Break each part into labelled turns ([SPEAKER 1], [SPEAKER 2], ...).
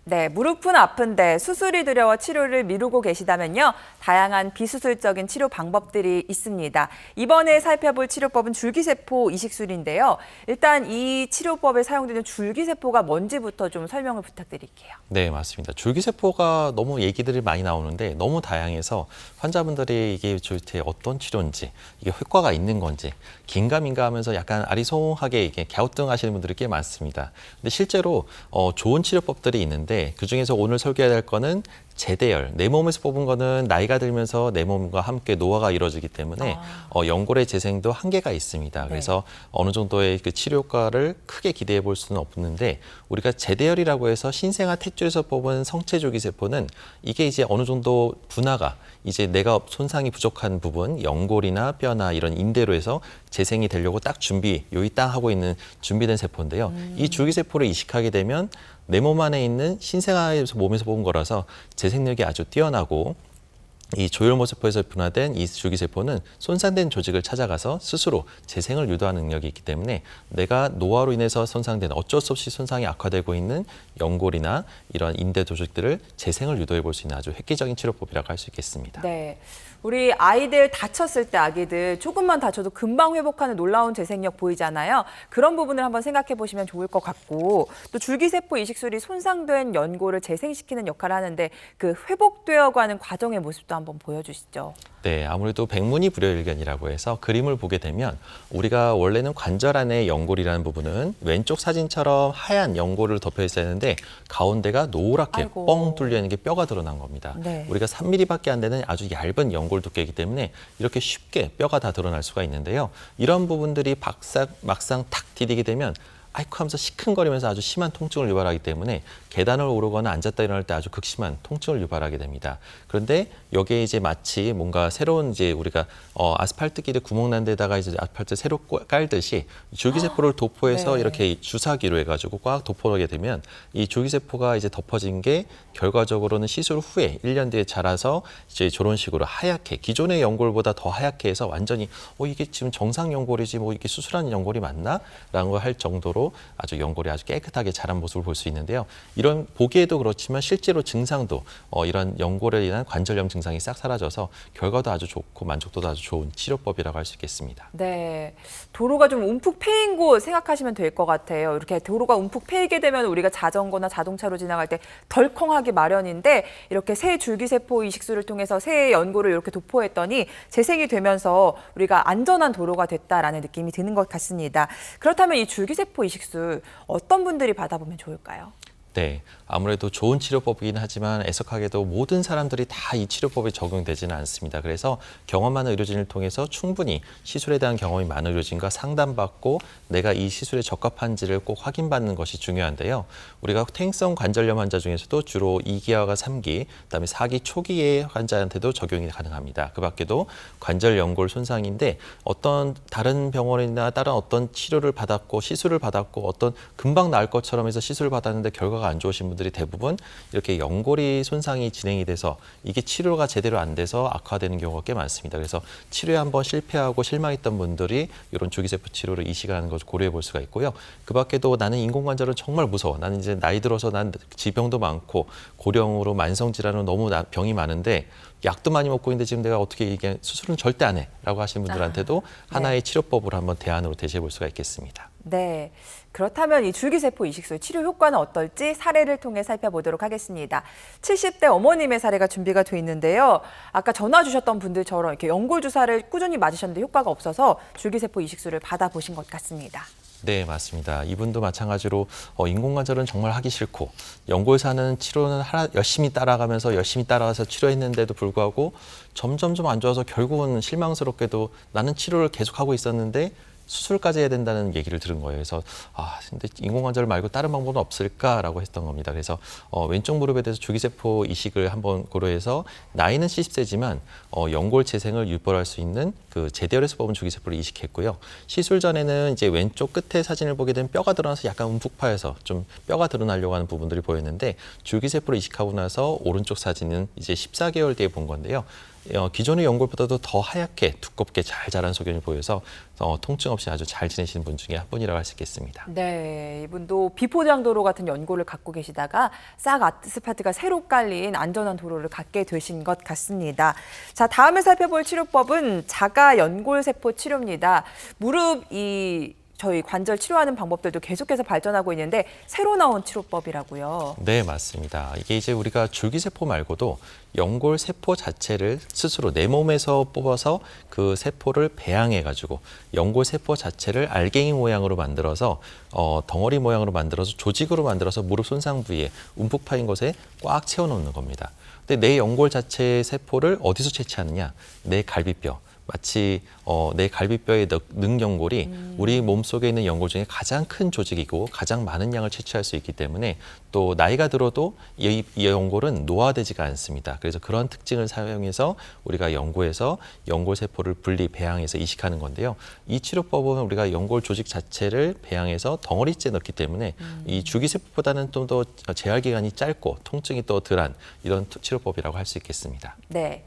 [SPEAKER 1] 네, 무릎은 아픈데 수술이 두려워 치료를 미루고 계시다면요. 다양한 비수술적인 치료 방법들이 있습니다. 이번에 살펴볼 치료법은 줄기세포 이식술인데요. 일단 이 치료법에 사용되는 줄기세포가 뭔지부터 좀 설명을 부탁드릴게요.
[SPEAKER 2] 네, 맞습니다. 줄기세포가 너무 얘기들이 많이 나오는데 너무 다양해서 환자분들이 이게 도대체 어떤 치료인지, 이게 효과가 있는 건지 긴가민가 하면서 약간 아리송하게 이게 갸우뚱하시는 분들이 꽤 많습니다. 근데 실제로 좋은 치료법들이 있는데 그중에서 오늘 설계해야 될 거는 제대열, 내 몸에서 뽑은 거는 나이가 들면서 내 몸과 함께 노화가 이루어지기 때문에 연골의 재생도 한계가 있습니다. 그래서 어느 정도의 그 치료 효과를 크게 기대해 볼 수는 없는데 우리가 제대열이라고 해서 신생아 탯줄에서 뽑은 성체줄기세포는 이게 이제 어느 정도 분화가 이제 내가 손상이 부족한 부분, 연골이나 뼈나 이런 인대로 해서 재생이 되려고 딱 요이 딱 하고 있는 준비된 세포인데요. 이 줄기세포를 이식하게 되면 내 몸 안에 있는 신생아에서 몸에서 뽑은 거라서 재생력이 아주 뛰어나고 이 조혈모세포에서 분화된 이 줄기세포는 손상된 조직을 찾아가서 스스로 재생을 유도하는 능력이 있기 때문에 내가 노화로 인해서 손상된 어쩔 수 없이 손상이 악화되고 있는 연골이나 이런 인대 조직들을 재생을 유도해 볼 수 있는 아주 획기적인 치료법이라고 할 수 있겠습니다.
[SPEAKER 1] 네. 우리 아이들 다쳤을 때 아기들 조금만 다쳐도 금방 회복하는 놀라운 재생력 보이잖아요. 그런 부분을 한번 생각해 보시면 좋을 것 같고 또 줄기세포 이식술이 손상된 연골을 재생시키는 역할을 하는데 그 회복되어가는 과정의 모습도 한번 보여주시죠.
[SPEAKER 2] 네, 아무래도 백문이불여일견이라고 해서 그림을 보게 되면 우리가 원래는 관절 안에 연골이라는 부분은 왼쪽 사진처럼 하얀 연골을 덮여 있어야 하는데 가운데가 노랗게
[SPEAKER 1] 아이고.
[SPEAKER 2] 뻥 뚫려 있는 게 뼈가 드러난 겁니다.
[SPEAKER 1] 네.
[SPEAKER 2] 우리가 3mm밖에 안 되는 아주 얇은 연골 두께이기 때문에 이렇게 쉽게 뼈가 다 드러날 수가 있는데요. 이런 부분들이 막상 탁 디디게 되면 아이쿠 하면서 시큰거리면서 아주 심한 통증을 유발하기 때문에 계단을 오르거나 앉았다 일어날 때 아주 극심한 통증을 유발하게 됩니다. 그런데 여기에 이제 마치 뭔가 새로운 이제 우리가 아스팔트 길에 구멍 난 데다가 이제 아스팔트 새로 깔듯이 줄기세포를 도포해서
[SPEAKER 1] 네.
[SPEAKER 2] 이렇게 주사기로 해가지고 꽉 도포하게 되면 이 줄기세포가 이제 덮어진 게 결과적으로는 시술 후에 1년 뒤에 자라서 이제 저런 식으로 하얗게 기존의 연골보다 더 하얗게 해서 완전히 이게 지금 정상 연골이지 뭐 이게 수술한 연골이 맞나? 라는 걸 할 정도로 아주 연골이 아주 깨끗하게 자란 모습을 볼 수 있는데요. 이런 보기에도 그렇지만 실제로 증상도 이런 연골에 인한 관절염 증상이 싹 사라져서 결과도 아주 좋고 만족도도 아주 좋은 치료법이라고 할 수 있겠습니다.
[SPEAKER 1] 네, 도로가 좀 움푹 패인 곳 생각하시면 될 것 같아요. 이렇게 도로가 움푹 패이게 되면 우리가 자전거나 자동차로 지나갈 때 덜컹하기 마련인데 이렇게 새 줄기세포 이식술을 통해서 새 연골을 이렇게 도포했더니 재생이 되면서 우리가 안전한 도로가 됐다라는 느낌이 드는 것 같습니다. 그렇다면 이 줄기세포 이식술 어떤 분들이 받아보면 좋을까요?
[SPEAKER 2] 네, 아무래도 좋은 치료법이긴 하지만 애석하게도 모든 사람들이 다 이 치료법에 적용되지는 않습니다. 그래서 경험 많은 의료진을 통해서 충분히 시술에 대한 경험이 많은 의료진과 상담받고 내가 이 시술에 적합한지를 꼭 확인받는 것이 중요한데요. 우리가 퇴행성 관절염 환자 중에서도 주로 2기와 3기, 그다음에 4기 초기의 환자한테도 적용이 가능합니다. 그 밖에도 관절 연골 손상인데 어떤 다른 병원이나 다른 어떤 치료를 받았고 시술을 받았고 어떤 금방 나을 것처럼 해서 시술을 받았는데 결과가 안 좋으신 분들이 대부분 이렇게 연골이 손상이 진행이 돼서 이게 치료가 제대로 안 돼서 악화되는 경우가 꽤 많습니다. 그래서 치료에 한번 실패하고 실망했던 분들이 이런 줄기세포 치료를 이식하는 것을 고려해 볼 수가 있고요. 그 밖에도 나는 인공관절은 정말 무서워. 나는 이제 나이 들어서 난 지병도 많고 고령으로 만성질환으로 너무 병이 많은데 약도 많이 먹고 있는데 지금 내가 어떻게 이게 수술은 절대 안 해 라고 하시는 분들한테도 하나의 치료법으로 한번 대안으로 대시해 볼 수가 있겠습니다.
[SPEAKER 1] 네, 그렇다면 이 줄기세포 이식술 치료 효과는 어떨지 사례를 통해 살펴보도록 하겠습니다. 70대 어머님의 사례가 준비가 돼 있는데요. 아까 전화 주셨던 분들처럼 이렇게 연골 주사를 꾸준히 맞으셨는데 효과가 없어서 줄기세포 이식술을 받아보신 것 같습니다.
[SPEAKER 2] 네, 맞습니다. 이분도 마찬가지로 인공관절은 정말 하기 싫고 연골 사는 치료는 열심히 따라가면서 열심히 따라가서 치료했는데도 불구하고 점점 안 좋아서 결국은 실망스럽게도 나는 치료를 계속하고 있었는데 수술까지 해야 된다는 얘기를 들은 거예요. 그래서 근데 인공관절 말고 다른 방법은 없을까라고 했던 겁니다. 그래서 왼쪽 무릎에 대해서 줄기세포 이식을 한번 고려해서 나이는 70세지만 연골 재생을 유발할 수 있는 그 제대열에서 뽑은 줄기세포를 이식했고요. 시술 전에는 이제 왼쪽 끝에 사진을 보게 되면 뼈가 드러나서 약간 움푹 파여서 좀 뼈가 드러나려고 하는 부분들이 보였는데 줄기세포를 이식하고 나서 오른쪽 사진은 이제 14개월 뒤에 본 건데요. 기존의 연골보다도 더 하얗게 두껍게 잘 자란 소견을 보여서 통증 없이 아주 잘 지내시는 분 중에 한 분이라고 할 수 있겠습니다.
[SPEAKER 1] 네, 이분도 비포장도로 같은 연골을 갖고 계시다가 싹 아스팔트가 새로 깔린 안전한 도로를 갖게 되신 것 같습니다. 자, 다음에 살펴볼 치료법은 자가 연골세포 치료입니다. 저희 관절 치료하는 방법들도 계속해서 발전하고 있는데 새로 나온 치료법이라고요.
[SPEAKER 2] 네, 맞습니다. 이게 이제 우리가 줄기세포 말고도 연골 세포 자체를 스스로 내 몸에서 뽑아서 그 세포를 배양해가지고 연골 세포 자체를 알갱이 모양으로 만들어서 덩어리 모양으로 만들어서 조직으로 만들어서 무릎 손상 부위에 움푹 파인 곳에 꽉 채워놓는 겁니다. 근데 내 연골 자체의 세포를 어디서 채취하느냐? 내 갈비뼈. 마치 내 갈비뼈의 능연골이 우리 몸속에 있는 연골 중에 가장 큰 조직이고 가장 많은 양을 채취할 수 있기 때문에 또 나이가 들어도 이 연골은 노화되지가 않습니다. 그래서 그런 특징을 사용해서 우리가 연골에서 연골 세포를 분리 배양해서 이식하는 건데요. 이 치료법은 우리가 연골 조직 자체를 배양해서 덩어리째 넣기 때문에 이 줄기세포보다는 좀 더 재활 기간이 짧고 통증이 또 덜한 이런 치료법이라고 할 수 있겠습니다.
[SPEAKER 1] 네.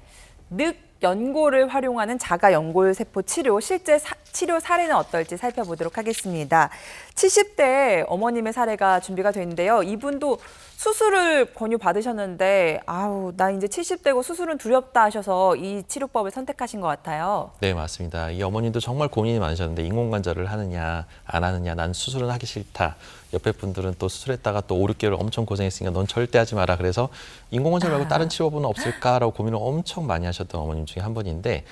[SPEAKER 1] 연골을 활용하는 자가 연골 세포 치료, 실제 치료 사례는 어떨지 살펴보도록 하겠습니다. 70대 어머님의 사례가 준비가 됐는데요. 이분도 수술을 권유받으셨는데 나 이제 70대고 수술은 두렵다 하셔서 이 치료법을 선택하신 것 같아요.
[SPEAKER 2] 네, 맞습니다. 이 어머님도 정말 고민이 많으셨는데 인공관절을 하느냐 안 하느냐, 난 수술은 하기 싫다. 옆에 분들은 또 수술했다가 또 5, 6개월 엄청 고생했으니까 넌 절대 하지 마라. 그래서 인공관절 말고 다른 치료법은 없을까라고 고민을 엄청 많이 하셨던 어머님 중에 한 분인데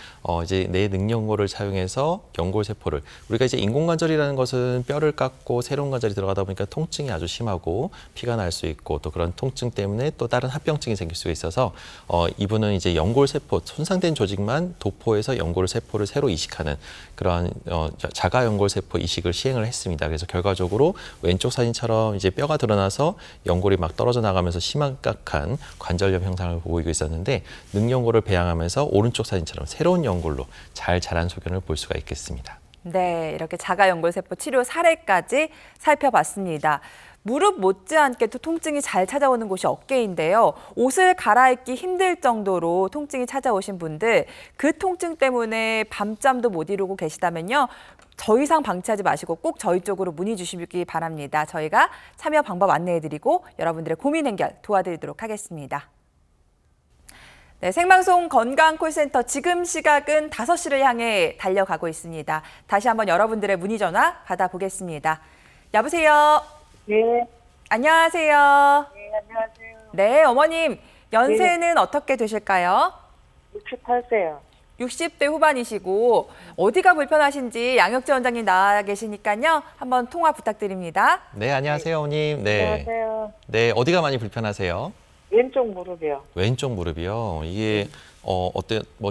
[SPEAKER 2] 이제 내 능연골을 사용해서 연골세포를 우리가 이제 인공관절이라는 것은 뼈를 깎고 새로운 관절이 들어가다 보니까 통증이 아주 심하고 피가 날 수 있고 또 그런 통증 때문에 또 다른 합병증이 생길 수가 있어서 이분은 이제 연골세포 손상된 조직만 도포해서 연골세포를 새로 이식하는 그런 자가 연골세포 이식을 시행을 했습니다. 그래서 결과적으로 왼쪽 사진처럼 이제 뼈가 드러나서 연골이 막 떨어져 나가면서 심각한 관절염 형상을 보이고 있었는데 능연골을 배양하면서 오른쪽 사진처럼 새로운 연골로 잘 자란 소견을 볼 수가 있겠습니다.
[SPEAKER 1] 네, 이렇게 자가 연골세포 치료 사례까지 살펴봤습니다. 무릎 못지않게 또 통증이 잘 찾아오는 곳이 어깨인데요. 옷을 갈아입기 힘들 정도로 통증이 찾아오신 분들, 그 통증 때문에 밤잠도 못 이루고 계시다면요. 더 이상 방치하지 마시고 꼭 저희 쪽으로 문의 주시기 바랍니다. 저희가 참여 방법 안내해드리고 여러분들의 고민 해결 도와드리도록 하겠습니다. 네, 생방송 건강콜센터 지금 시각은 5시를 향해 달려가고 있습니다. 다시 한번 여러분들의 문의 전화 받아보겠습니다. 여보세요?
[SPEAKER 3] 네.
[SPEAKER 1] 안녕하세요.
[SPEAKER 3] 네, 안녕하세요.
[SPEAKER 1] 네, 어머님 연세는 어떻게 되실까요?
[SPEAKER 3] 68세요.
[SPEAKER 1] 60대 후반이시고 어디가 불편하신지 양혁재 원장님 나와 계시니까요. 한번 통화 부탁드립니다.
[SPEAKER 2] 네, 안녕하세요, 어머님. 네.
[SPEAKER 3] 안녕하세요.
[SPEAKER 2] 네, 어디가 많이 불편하세요?
[SPEAKER 3] 왼쪽 무릎이요.
[SPEAKER 2] 왼쪽 무릎이요. 이게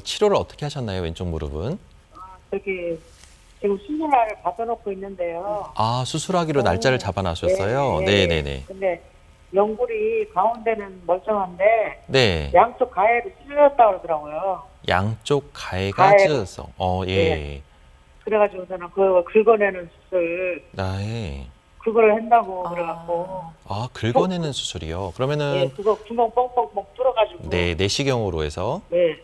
[SPEAKER 2] 치료를 어떻게 하셨나요, 왼쪽 무릎은?
[SPEAKER 3] 저기 지금 수술날을 받아놓고 있는데요.
[SPEAKER 2] 아, 수술하기로 날짜를 잡아놨었어요? 네, 네, 네.
[SPEAKER 3] 근데 연골이 가운데는 멀쩡한데
[SPEAKER 2] 네.
[SPEAKER 3] 양쪽 가해로 찔렸다 그러더라고요.
[SPEAKER 2] 양쪽 가해가
[SPEAKER 3] 가해로.
[SPEAKER 2] 찢어졌어. 예.
[SPEAKER 3] 네. 그래가지고 저는 그 긁어내는 수술
[SPEAKER 2] 네.
[SPEAKER 3] 그걸 한다고 그래갖고
[SPEAKER 2] 아, 긁어내는 수술이요. 그러면은
[SPEAKER 3] 예, 그거 구멍 뻥뻥뻥 뚫어가지고
[SPEAKER 2] 네, 내시경으로 해서
[SPEAKER 3] 네.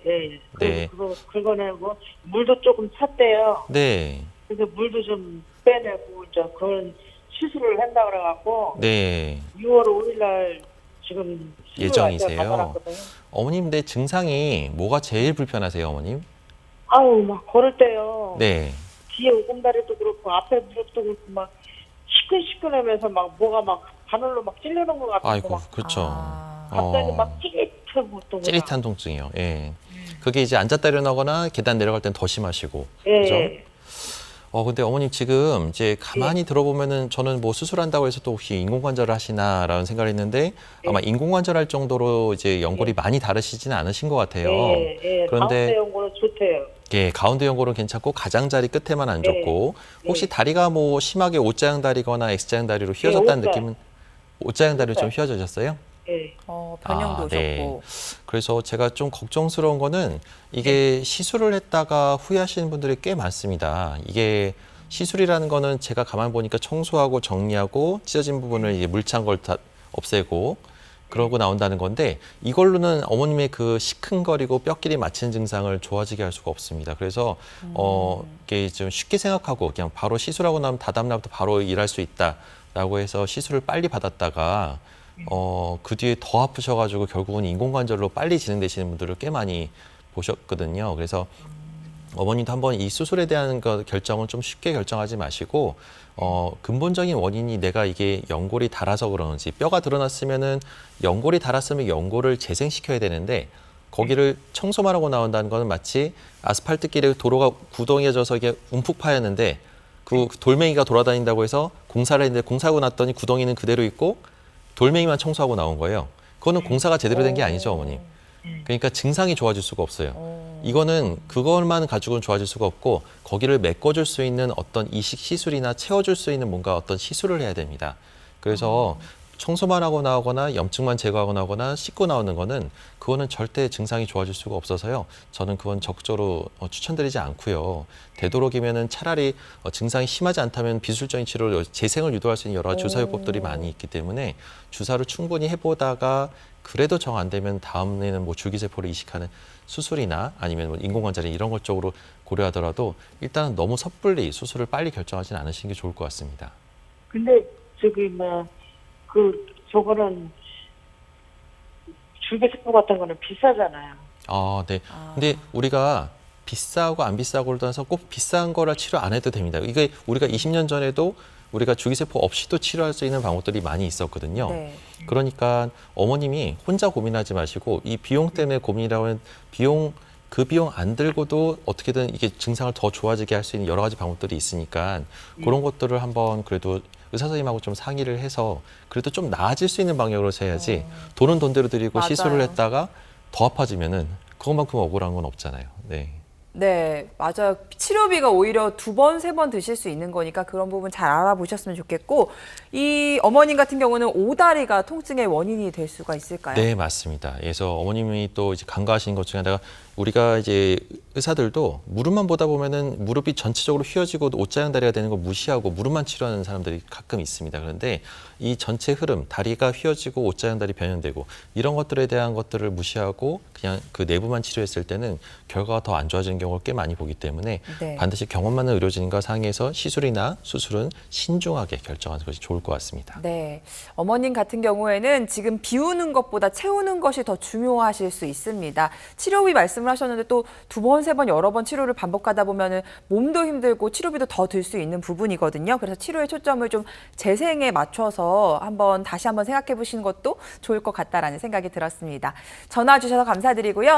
[SPEAKER 2] 네.
[SPEAKER 3] 그거 긁어내고 물도 조금 찼대요.
[SPEAKER 2] 네.
[SPEAKER 3] 그래서 물도 좀 빼내고 이제 그런 시술을 한다 그래갖고
[SPEAKER 2] 네.
[SPEAKER 3] 6월 5일날 지금
[SPEAKER 2] 예정이세요?
[SPEAKER 3] 받아놨거든요.
[SPEAKER 2] 어머님, 근데 증상이 뭐가 제일 불편하세요, 어머님?
[SPEAKER 3] 아우 막 걸을 때요.
[SPEAKER 2] 네.
[SPEAKER 3] 뒤에 오금다리도 그렇고 앞에 무릎도 그렇고 막 시큰시큰하면서 막 뭐가 막 바늘로 막 찔려놓은 것 같고
[SPEAKER 2] 아이고,
[SPEAKER 3] 막
[SPEAKER 2] 그렇죠.
[SPEAKER 3] 갑자기 막 찌릿하고 또
[SPEAKER 2] 찌릿한 통증이요. 예. 그게 이제 앉았다 일어나거나 계단 내려갈 땐 더 심하시고.
[SPEAKER 3] 예.
[SPEAKER 2] 그죠? 근데 어머님 지금 이제 가만히 들어보면은 저는 뭐 수술한다고 해서 또 혹시 인공관절을 하시나라는 생각을 했는데 아마 인공관절 할 정도로 이제 연골이 많이 다르시지는 않으신 것 같아요.
[SPEAKER 3] 예.
[SPEAKER 2] 그런데
[SPEAKER 3] 가운데 연골은 좋대요.
[SPEAKER 2] 예, 가운데 연골은 괜찮고 가장자리 끝에만 안 좋고 혹시 다리가 뭐 심하게 O자형 다리거나 X자형 다리로 휘어졌다는
[SPEAKER 3] O자.
[SPEAKER 2] 느낌은 O자형 다리로 좀
[SPEAKER 3] O자.
[SPEAKER 2] 휘어졌어요?
[SPEAKER 3] 예.
[SPEAKER 1] 변형도
[SPEAKER 2] 네.
[SPEAKER 1] 오셨고.
[SPEAKER 2] 그래서 제가 좀 걱정스러운 거는 이게 시술을 했다가 후회하시는 분들이 꽤 많습니다. 이게 시술이라는 거는 제가 가만 보니까 청소하고 정리하고 찢어진 부분을 이제 물찬 걸 다 없애고 그러고 나온다는 건데 이걸로는 어머님의 그 시큰거리고 뼈끼리 맞히는 증상을 좋아지게 할 수가 없습니다. 그래서 이게 좀 쉽게 생각하고 그냥 바로 시술하고 나면 다다음날부터 바로 일할 수 있다라고 해서 시술을 빨리 받았다가 그 뒤에 더 아프셔가지고 결국은 인공관절로 빨리 진행되시는 분들을 꽤 많이 보셨거든요. 그래서 어머님도 한번 이 수술에 대한 결정을 좀 쉽게 결정하지 마시고 근본적인 원인이 내가 이게 연골이 닳아서 그러는지 뼈가 드러났으면은 연골이 닳았으면 연골을 재생시켜야 되는데 거기를 청소만 하고 나온다는 거는 마치 아스팔트길에 도로가 구덩이져서 이게 움푹 파였는데 그 돌멩이가 돌아다닌다고 해서 공사를 했는데 공사하고 났더니 구덩이는 그대로 있고 돌멩이만 청소하고 나온 거예요. 그거는 공사가 제대로 된 게 아니죠, 어머님. 그러니까 증상이 좋아질 수가 없어요. 이거는 그것만 가지고는 좋아질 수가 없고 거기를 메꿔줄 수 있는 어떤 이식 시술이나 채워줄 수 있는 뭔가 어떤 시술을 해야 됩니다. 그래서 청소만 하고 나오거나 염증만 제거하고 나오거나 씻고 나오는 거는 그거는 절대 증상이 좋아질 수가 없어서요. 저는 그건 적극적으로 추천드리지 않고요. 되도록이면은 차라리 증상이 심하지 않다면 비술적인 치료로 재생을 유도할 수 있는 여러 가지 주사요법들이 많이 있기 때문에 주사를 충분히 해보다가 그래도 정 안 되면 다음에는 뭐 줄기세포를 이식하는 수술이나 아니면 뭐 인공관절이 이런 것 쪽으로 고려하더라도 일단은 너무 섣불리 수술을 빨리 결정하지는 않으시는 게 좋을 것 같습니다.
[SPEAKER 3] 근데 저거는 줄기세포 같은 거는 비싸잖아요.
[SPEAKER 2] 네. 근데 우리가 비싸고 안 비싸고를 떠나서 꼭 비싼 거라 치료 안 해도 됩니다. 이게 우리가 20년 전에도 우리가 줄기세포 없이도 치료할 수 있는 방법들이 많이 있었거든요.
[SPEAKER 1] 네.
[SPEAKER 2] 그러니까 어머님이 혼자 고민하지 마시고 이 비용 때문에 고민이라고 하면 그 비용 안 들고도 어떻게든 이게 증상을 더 좋아지게 할 수 있는 여러 가지 방법들이 있으니까 그런 것들을 한번 그래도 의사 선생님하고 좀 상의를 해서 그래도 좀 나아질 수 있는 방향으로 해야지 돈은 돈대로 들이고
[SPEAKER 1] 맞아요.
[SPEAKER 2] 시술을 했다가 더 아파지면은 그것만큼 억울한 건 없잖아요. 네.
[SPEAKER 1] 네, 맞아요. 치료비가 오히려 2번, 3번 드실 수 있는 거니까 그런 부분 잘 알아보셨으면 좋겠고 이 어머님 같은 경우는 오다리가 통증의 원인이 될 수가 있을까요?
[SPEAKER 2] 네, 맞습니다. 그래서 어머님이 또 이제 간과하신 것 중에 하나가 우리가 이제 의사들도 무릎만 보다 보면은 무릎이 전체적으로 휘어지고 옷자형 다리가 되는 거 무시하고 무릎만 치료하는 사람들이 가끔 있습니다. 그런데 이 전체 흐름, 다리가 휘어지고 옷자형 다리 변형되고 이런 것들에 대한 것들을 무시하고 그냥 그 내부만 치료했을 때는 결과가 더 안 좋아지는 경우를 꽤 많이 보기 때문에
[SPEAKER 1] 네.
[SPEAKER 2] 반드시 경험 많은 의료진과 상의해서 시술이나 수술은 신중하게 결정하는 것이 좋을 것 같습니다.
[SPEAKER 1] 네, 어머님 같은 경우에는 지금 비우는 것보다 채우는 것이 더 중요하실 수 있습니다. 치료비 말씀을 하셨는데 또 2번, 3번, 여러 번 치료를 반복하다 보면은 몸도 힘들고 치료비도 더 들 수 있는 부분이거든요. 그래서 치료의 초점을 좀 재생에 맞춰서 다시 한번 생각해 보시는 것도 좋을 것 같다라는 생각이 들었습니다. 전화 주셔서 감사드리고요.